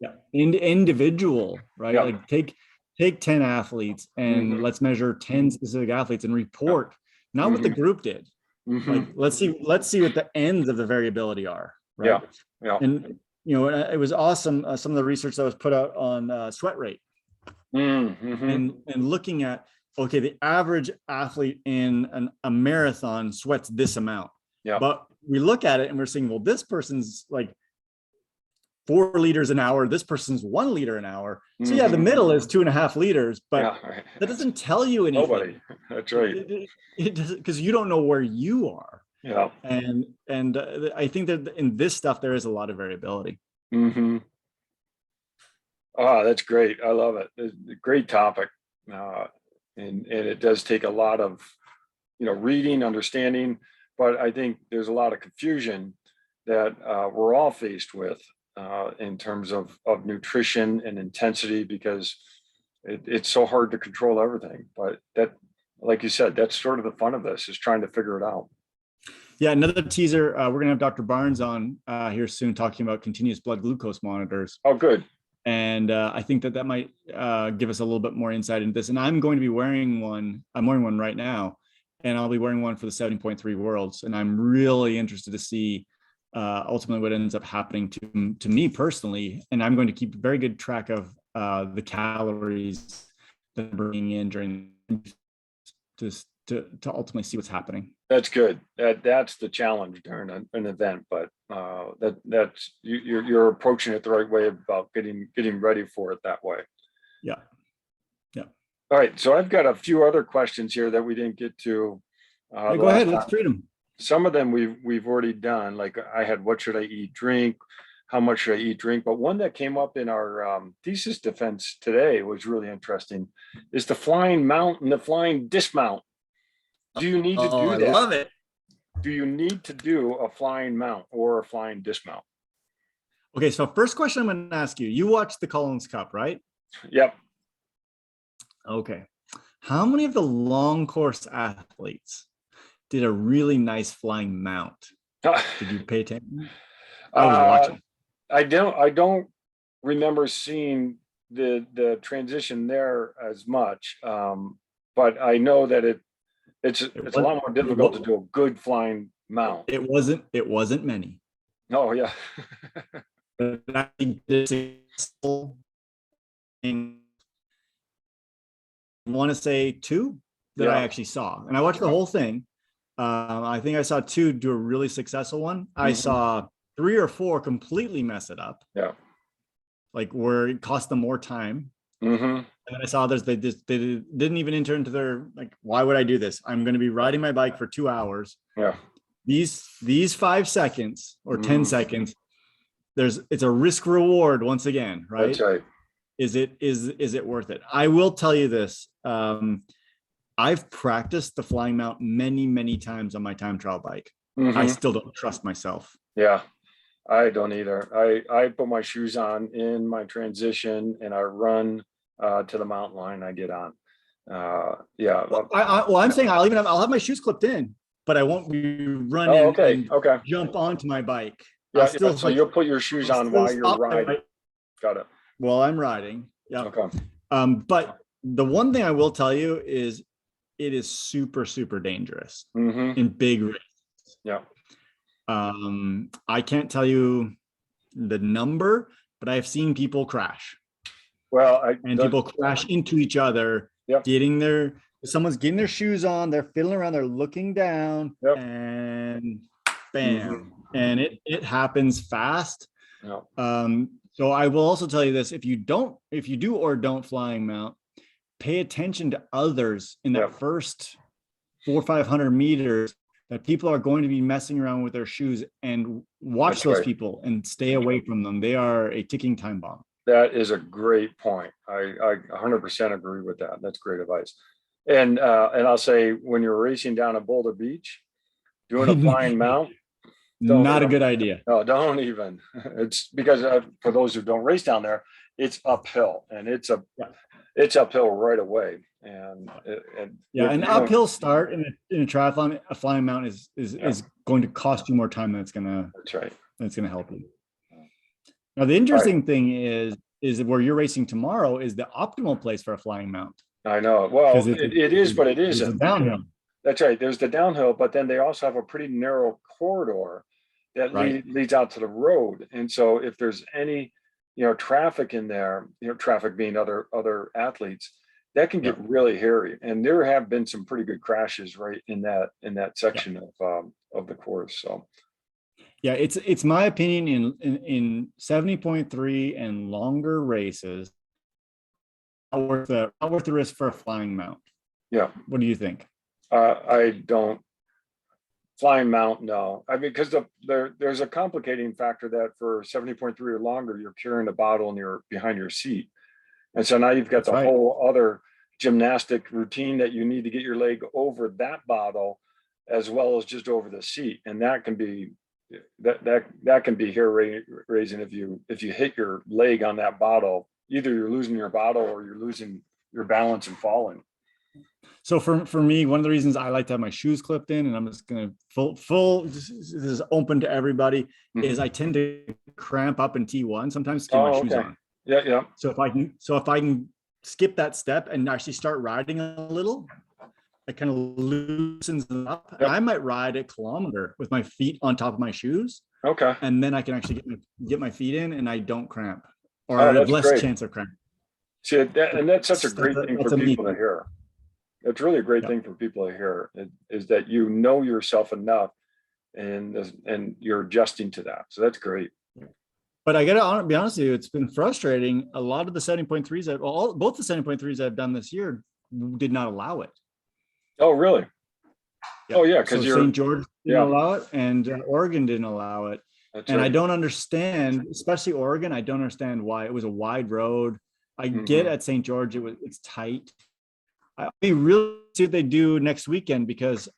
Yeah. Individual, right? Yeah. Like take 10 athletes and let's measure 10 specific athletes and report, not what the group did. Like, let's see what the ends of the variability are. Right. Yeah. And, it was awesome. Some of the research that was put out on sweat rate and looking at, okay, the average athlete in a marathon sweats this amount. Yeah. But we look at it and we're saying, well, this person's like 4 liters an hour. This person's 1 liter an hour. So yeah, the middle is 2.5 liters, but that doesn't tell you anything. Nobody. That's right. It doesn't, because you don't know where you are. Yeah. And I think that in this stuff, there is a lot of variability. Oh, that's great. I love it. It's a great topic. And it does take a lot of, reading, understanding, but I think there's a lot of confusion that we're all faced with in terms of nutrition and intensity, because it's so hard to control everything. But that, like you said, that's sort of the fun of this, is trying to figure it out. Yeah, another teaser. We're going to have Dr. Barnes on here soon, talking about continuous blood glucose monitors. Oh, good. And I think that might give us a little bit more insight into this. And I'm going to be wearing one. I'm wearing one right now, and I'll be wearing one for the 70.3 Worlds. And I'm really interested to see ultimately what ends up happening to me personally. And I'm going to keep very good track of the calories that I'm bringing in during to ultimately see what's happening. That's good. That's the challenge during an event, but that's you're approaching it the right way about getting ready for it that way. Yeah. All right. So I've got a few other questions here that we didn't get to. Go ahead. Let's treat them. Some of them we've already done. Like I had, what should I eat, drink? How much should I eat, drink? But one that came up in our thesis defense today was really interesting. Is the flying mount and the flying dismount. Do you need to do that? I love it. Do you need to do a flying mount or a flying dismount? Okay, so first question I'm going to ask you. You watched the Collins Cup, right? Yep. Okay. How many of the long course athletes did a really nice flying mount? Did you pay attention? I was watching. I don't remember seeing the transition there as much, but I know that it's a lot more difficult to do a good flying mount. It wasn't many. Oh yeah. But I think this I want to say 2 that I actually saw, and I watched the whole thing. I think I saw 2 do a really successful one. I saw 3 or 4 completely mess it up. Yeah. like where it cost them more time. Mm-hmm. And then I saw others, they didn't even enter into their, like, why would I do this? I'm going to be riding my bike for 2 hours. Yeah. These 5 seconds or 10 Mhm. seconds, it's a risk reward once again, right? That's right. Is it worth it? I will tell you this. I've practiced the flying mount many times on my time trial bike. I Mhm. still don't trust myself. Yeah, I don't either. I put my shoes on in my transition and I run to the mountain line. I get on. Yeah. Well, I'm saying I'll have my shoes clipped in, but I won't be running Oh, okay. and Okay. jump onto my bike. Yeah. I'll still, So you'll put your shoes I'll on still while you're stop my riding. bike Got it. while I'm riding. Yeah. Okay. But the one thing I will tell you is it is super dangerous Mm-hmm. in big races. Yeah. I can't tell you the number, but I've seen people crash. Well, People crash into each other, Yep. someone's getting their shoes on, they're fiddling around, they're looking down, Yep. and bam. Mhm. And it happens fast. Yeah. So I will also tell you this: if you do or don't flying mount, pay attention to others in that Yep. first 400 or 500 meters, that people are going to be messing around with their shoes, and watch That's those right. people and stay away from them. They are a ticking time bomb. That is a great point. I 100% agree with that. That's great advice. And I'll say, when you're racing down at Boulder Beach, doing a flying mount, Not a good idea. no, don't even. It's because for those who don't race down there, it's uphill, and it's uphill right away. And An uphill start in a triathlon, a flying mount is going to cost you more time than it's gonna. That's right. That's gonna help you. Now, the interesting thing is where you're racing tomorrow is the optimal place for a flying mount. I know. Well, Because it is, but it it's isn't. downhill. That's right. There's the downhill, but then they also have a pretty narrow corridor that Right. leads out to the road. And so if there's any, traffic in there, traffic being other athletes, that can get really hairy. And there have been some pretty good crashes right in that section of the course. So Yeah, it's my opinion in 70.3 and longer races, not worth the risk for a flying mount. yeah, What do you think? I don't. Flying mount, no. I mean, because there's a complicating factor that for 70.3 or longer, you're carrying a bottle and you're behind your seat. And so now you've got the whole other gymnastic routine that you need to get your leg over that bottle as well as just over the seat. And that can be hair raising if you hit your leg on that bottle. Either you're losing your bottle or you're losing your balance and falling. So for me, one of the reasons I like to have my shoes clipped in, and I'm just going to this is open to everybody, is I tend to cramp up in T1 sometimes to get my shoes on. Yeah. So if I can skip that step and actually start riding a little, it kind of loosens them up. Yep. I might ride a kilometer with my feet on top of my shoes. Okay. And then I can actually get my feet in, and I don't cramp, or I have less chance of cramp. See, and that's such a great thing for people to hear. It's really a great thing for people to hear, is that you know yourself enough and you're adjusting to that. So that's great. But I got to be honest with you, it's been frustrating. A lot of the 70.3s, both the 70.3s I've done this year did not allow it. Oh, really? Yeah. Oh, yeah. Because St. George didn't allow it, and Oregon didn't allow it. That's right. I don't understand, especially Oregon. I don't understand why. It was a wide road. I get at St. George, it's tight. I'll be really see what they do next weekend, because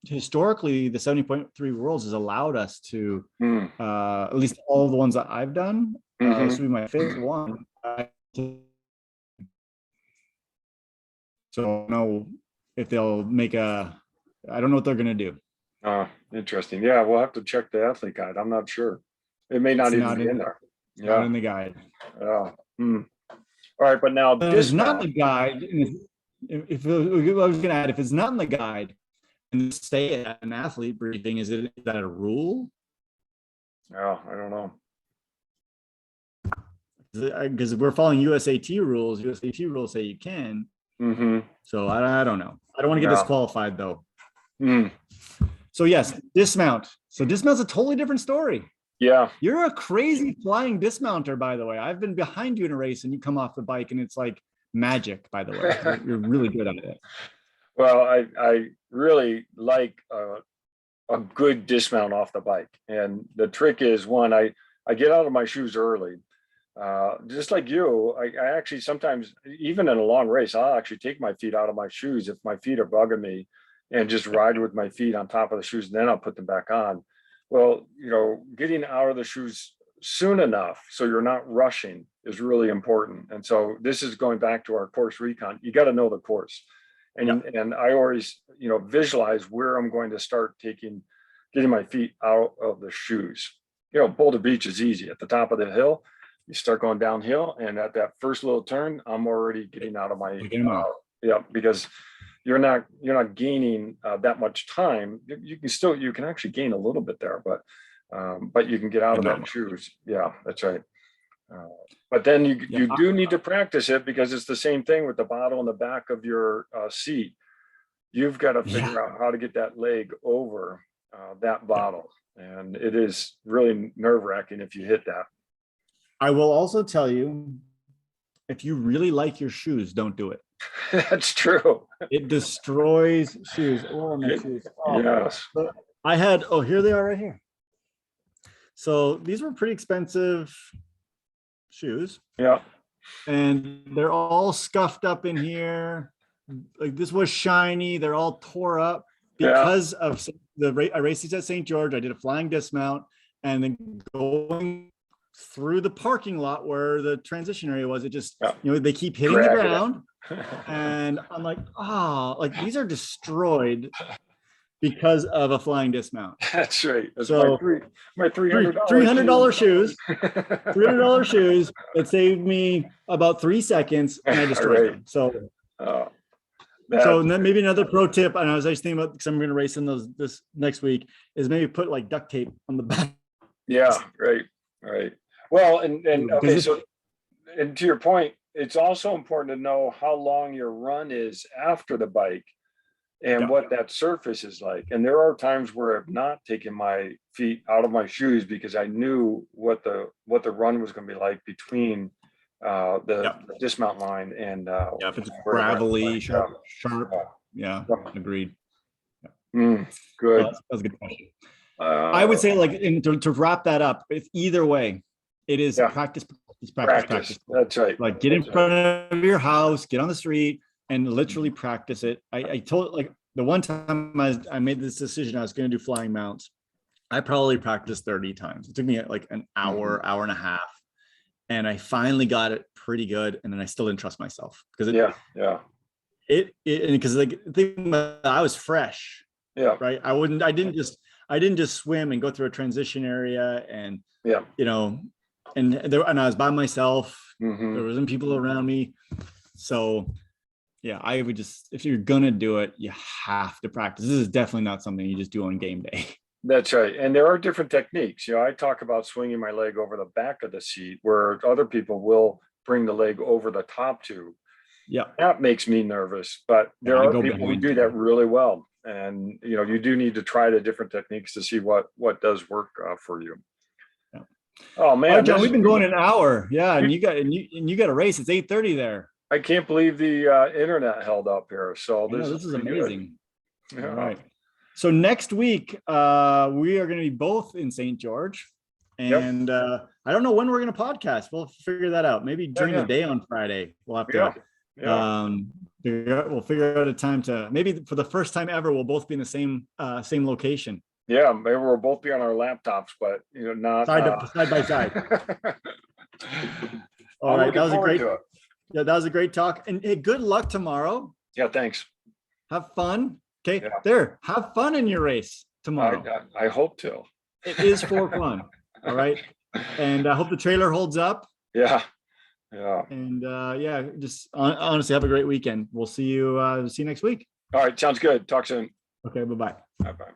historically the 70.3 Worlds has allowed us to, at least all the ones that I've done, this will be my fifth one. So I don't know if they'll make I don't know what they're going to do. Interesting. Yeah, we'll have to check the athlete guide. I'm not sure. It may not even be in there. Not in the guide. Yeah. All right, but now this is not the guide. If I was going to add, if it's not in the guide and stay at an athlete briefing, is that a rule? Oh, I don't know. Because we're following USAT rules. USAT rules say you can. So I don't know. I don't want to get disqualified though. So yes, dismount. So dismount's a totally different story. Yeah. You're a crazy flying dismounter, by the way. I've been behind you in a race and you come off the bike and it's like magic, by the way. You're really good at it. Well, I really like a good dismount off the bike. And the trick is, one, I get out of my shoes early. Just like you, I actually sometimes, even in a long race, I'll actually take my feet out of my shoes if my feet are bugging me and just ride with my feet on top of the shoes, and then I'll put them back on. Well, getting out of the shoes soon enough so you're not rushing is really important. And so this is going back to our course recon. You got to know the course. And I always, visualize where I'm going to start getting my feet out of the shoes. Boulder Beach is easy. At the top of the hill, you start going downhill, and at that first little turn, I'm already getting out of my because you're not gaining that much time. You can actually gain a little bit there, but you can get out of that shoes. Yeah, that's right. But then you do need to practice it, because it's the same thing with the bottle in the back of your seat. You've got to figure out how to get that leg over that bottle. And it is really nerve-wracking if you hit that. I will also tell you, if you really like your shoes, don't do it. That's true. It destroys shoes. Oh, my shoes. Oh. Yes. Here they are right here. So these were pretty expensive shoes. Yeah. And they're all scuffed up in here. Like, this was shiny. They're all tore up because of I raced these at St. George. I did a flying dismount, and then going through the parking lot where the transition area was, it just, they keep hitting the ground. And I'm like, these are destroyed because of a flying dismount. That's right. That's so my $300 shoes, $300 shoes that saved me about 3 seconds, and I destroyed them. So then maybe another pro tip, and I was actually thinking about, because I'm going to race in those this next week, is maybe put like duct tape on the back. Yeah, right. Well, and okay, so, and to your point, it's also important to know how long your run is after the bike and what that surface is like. And there are times where I've not taken my feet out of my shoes because I knew what the run was going to be like between the dismount line and if it's gravelly, sharp. Agreed. Good. That was a good question. I would say, to wrap that up, if either way, it is practice. That's right. Like, get in front of your house, get on the street, and literally practice it. I told, the one time I made this decision, I was going to do flying mounts. I probably practiced 30 times. It took me like an hour and a half, and I finally got it pretty good. And then I still didn't trust myself because because I was fresh. Yeah. Right. I didn't just swim and go through a transition area and and I was by myself. There wasn't people around me. So I would just, if you're gonna do it, you have to practice. This is definitely not something you just do on game day. That's right. And there are different techniques. I talk about swinging my leg over the back of the seat, where other people will bring the leg over the top tube. Yeah. That makes me nervous, but there are people who do that really well. And, you do need to try the different techniques to see what does work for you. Yeah. Oh man, John, we've been going an hour. Yeah. And you got a race. It's 8:30 there. I can't believe the internet held up here. So this is amazing. Yeah. All right. So next week, we are going to be both in St. George, and I don't know when we're going to podcast. We'll figure that out. Maybe during the day on Friday. We'll have to. We'll figure out a time to, maybe for the first time ever, we'll both be in the same location. Yeah, maybe we'll both be on our laptops, but not side by side. All right, that was a great talk, and hey, good luck tomorrow. Yeah, thanks. Have fun. Okay, have fun in your race tomorrow. I hope to. It is for fun. All right, and I hope the trailer holds up. Yeah. And just honestly, have a great weekend. We'll see you next week. All right, sounds good. Talk soon. Okay, bye-bye. Bye-bye.